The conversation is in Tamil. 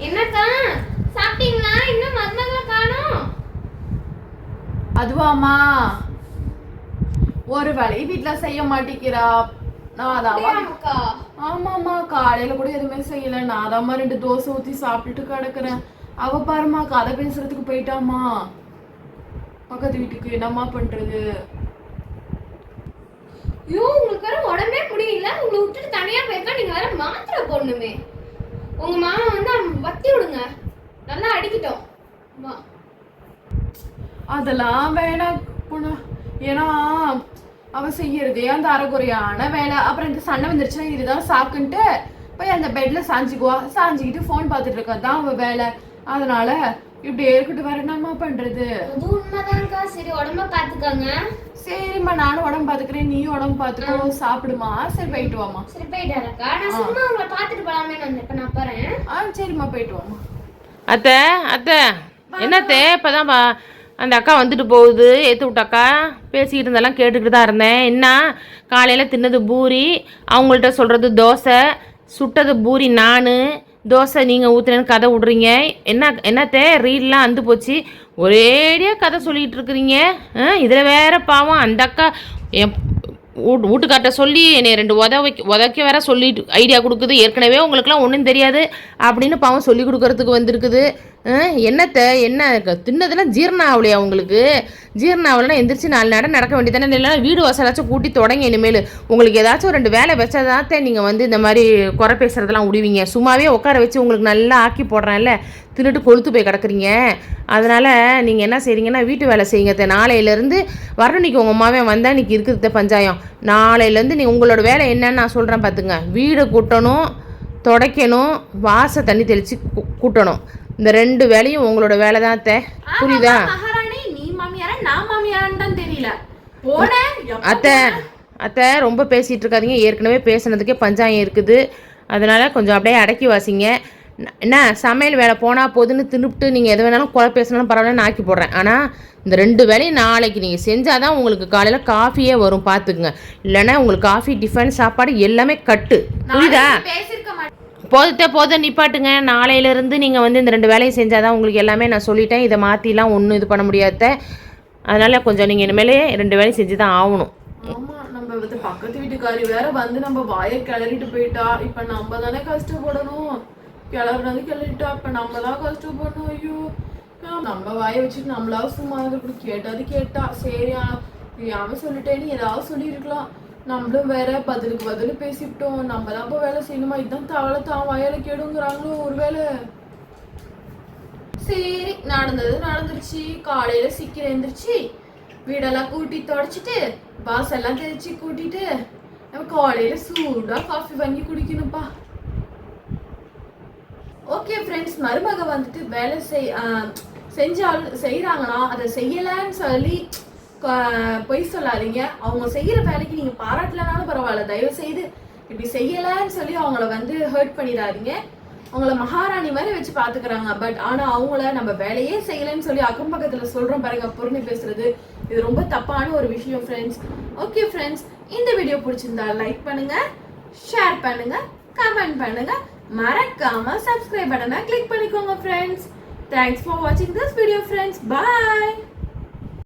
என்னக்கா சாப்பிட்டீங்களா? இன்னும் மருமகளை காணோம். அதுவாமா ஒரு வேலையை வீட்டுல செய்ய மாட்டேங்கிறா. ஆமாமா காலையில கூட எதுவுமே செய்யல. நான் தாம்மா 2 தோசை ஊத்தி சாப்பிட்டுட்டு கிடக்குறேன். அவ பாருமா கதை பேசுறதுக்கு போயிட்டாமா பக்கத்து வீட்டுக்கு. என்னம்மா பண்றது? ஐயோ, உங்களுக்கு வேற உடம்பே முடியல. உங்களை விட்டுட்டு தனியா போயிருக்கா. நீங்க வேற மாத்திரை போடணுமே. உங்க மாமா வந்து வத்தி விடுங்க, நல்லா அடிக்கிட்டோம். அதெல்லாம் வேணாம் பொண்ணு. ஏன்னா அவ செய்யறதே அந்த அரைக்குறையான வேலை. அப்புறம் இந்த சண்டை வந்துருச்சுன்னா இதுதான் சாக்குன்ட்டு போய் அந்த பெட்ல சாஞ்சிக்குவா. சாஞ்சிக்கிட்டு போன் பார்த்துட்டு இருக்கதான் அவ வேலை. அதனால இப்படி இருக்கட்டும். வேற என்னம்மா பண்றது? அது உண்மைதான்க்கா. சரி, உடம்ப பாத்துக்கோங்க. சரிம்மா, நானும் உடம்பு பாத்துக்கிறேன், நீயும் உடம்பு பாத்துக்கோ. சாப்பிடுமா. சரி, போயிட்டு வாமா. சரி, போயிட்டு வரக்கா. நான் சும்மா உங்களை பாத்துட்டு போலாமேன்னு வந்தேன். இப்ப நான் போறேன். சரிம்மா, போயிட்டு வாமா. அத்தை அத்தை என்னத்தே இப்போதான் அந்த அக்கா வந்துட்டு போகுது. ஏற்று விட்டாக்கா பேசிக்கிட்டு இருந்தெல்லாம் கேட்டுக்கிட்டு தான் இருந்தேன். என்ன காலையில் தின்னது பூரி, அவங்கள்ட்ட சொல்கிறது தோசை, சுட்டது பூரி நான், தோசை நீங்கள் ஊற்றுனேன்னு கதை விட்றீங்க. என்னத்தே ரீல்லாம் அந்து போச்சு, ஒரேடியாக கதை சொல்லிகிட்டு இருக்கிறீங்க. இதில் வேற பாவம் அந்த அக்கா என் வீட்டுக்கார்ட்ட சொல்லி என்னை 2 உதக்க வேற சொல்லிட்டு ஐடியா கொடுக்குது. ஏற்கனவே உங்களுக்குலாம் ஒன்றும் தெரியாது அப்படின்னு பாவம் சொல்லி கொடுக்கறதுக்கு வந்திருக்குது. என்ன தின்னதெல்லாம் ஜீரணம் ஆகலையா உங்களுக்கு? ஜீரணம் ஆகலைன்னா எந்திரிச்சு 4 நடம் நடக்க வேண்டியதானே? இல்லைன்னா வீடு வசலாச்சும் கூட்டி தொடங்க. இனிமேல் உங்களுக்கு ஏதாச்சும் 2 வேலை வச்சாதான் நீங்கள் வந்து இந்த மாதிரி குறை பேசுகிறதெல்லாம் விடுவீங்க. சும்மாவே உட்கார வச்சு உங்களுக்கு நல்லா ஆக்கி போடுறேன்ல, தின்னுட்டு கொளுத்து போய் கிடக்குறீங்க. அதனால் நீங்கள் என்ன செய்கிறீங்கன்னா வீட்டு வேலை செய்யுங்க. நாளையிலேருந்து வரணிக்கு உங்கள் அம்மாவே வந்தால் இன்றைக்கி இருக்குது பஞ்சாயம். நாளையிலேருந்து நீ உங்களோட வேலை என்னன்னு நான் சொல்கிறேன் பார்த்துங்க. வீடு கூட்டணும், துடைக்கணும், வாச தண்ணி தெளித்து கூட்டணும். இந்த 2 வேலையும் உங்களோட வேலை தான். புரியுதா? நீ மாமியாரா நான் மாமியாரான்னு தான் தெரியல. அத்தை ரொம்ப பேசிகிட்டு இருக்காதீங்க. ஏற்கனவே பேசுனதுக்கே பஞ்சாயம் இருக்குது. அதனால் கொஞ்சம் அப்படியே அடக்கி வாசிங்க. என்ன சமையல் வேலை போனால் போதுன்னு தின்னுப்ட்டு நீங்கள் எது வேணாலும் குறை பேசினாலும் பரவாயில்லன்னு ஆக்கி போடுறேன். ஆனால் இந்த 2 வேலையும் நாளைக்கு நீங்கள் செஞ்சால் தான் உங்களுக்கு காலையில் காஃபியே வரும். பார்த்துக்குங்க. இல்லைன்னா உங்களுக்கு காஃபி, டிஃபன், சாப்பாடு எல்லாமே கட்டு. புரியுதா? போதும் நிப்பாட்டுங்க. நாளையிலேருந்து நீங்கள் வந்து இந்த 2 வேலையும் செஞ்சால் தான் உங்களுக்கு எல்லாமே. நான் சொல்லிட்டேன், இதை மாற்றிலாம் ஒன்றும் இது பண்ண முடியாத. அதனால் கொஞ்சம் நீங்கள் இனிமேலே 2 வேலையும் செஞ்சு தான் ஆகணும். ஆமாம், நம்ம வந்து பக்கத்து வீட்டுக்காரி வேற வந்து நம்ம வாயை கிளறிட்டு போயிட்டா. இப்போ நம்ம தானே கஷ்டப்படணும். கிளறிட்டா இப்போ நம்ம தான் கஷ்டப்படணும். ஐயோ, நம்ம வாயை வச்சுட்டு நம்மளாவது சும்மா இருக்கணும். கேட்டாது கேட்டா சரியா அவன் சொல்லிட்டேன்னு ஏதாவது சொல்லியிருக்கலாம். நம்மளும் வேற பதிலுக்கு பதில் பேசிவிட்டோம். நம்ம தான் இப்போ வேலை செய்யணுமா? இதுதான் தவளை தான் வாயால கேடுங்கிறாங்களோ ஒரு வேலை. சரி, நடந்துருச்சு. காலையில சீக்கிரம் எழுந்திரிச்சு வீடெல்லாம் கூட்டி தொடச்சிட்டு வாசெல்லாம் தெளிச்சு கூட்டிட்டு நம்ம காலையில சூடா காஃபி வாங்கி குடிக்கணும்ப்பா. ஓகே ஃப்ரெண்ட்ஸ், மருமக வந்துட்டு வேலை செய்யறாங்கன்னா அதை செய்யலன்னு சொல்லி பொய் சொல்லாதீங்க. அவங்க செய்யற வேலைக்கு நீங்க பாராட்டலனாலும் பரவாயில்ல. தயவு செய்து இப்படி செய்யலன்னு சொல்லி அவங்கள வந்து ஹர்ட் பண்ணிடாதீங்க. அவங்கள மகாராணி மாதிரி வச்சு பாத்துக்கிறாங்க. பட் ஆனா அவங்கள நம்ம வேலையே செய்யலன்னு சொல்லி அக்கம் பக்கத்துல சொல்றோம் பாருங்க, பொறுமை பேசுறது. இது ரொம்ப தப்பான ஒரு விஷயம் ஃப்ரெண்ட்ஸ். ஓகே ஃப்ரெண்ட்ஸ், இந்த வீடியோ பிடிச்சிருந்தா லைக் பண்ணுங்க, ஷேர் பண்ணுங்க, கமெண்ட் பண்ணுங்க, மறக்காம சப்ஸ்கிரைப் பட்டனை கிளிக் பண்ணிக்கோங்க ஃப்ரெண்ட்ஸ். தேங்க்ஸ் ஃபார் வாட்சிங் திஸ் வீடியோ ஃப்ரெண்ட்ஸ். பாய்.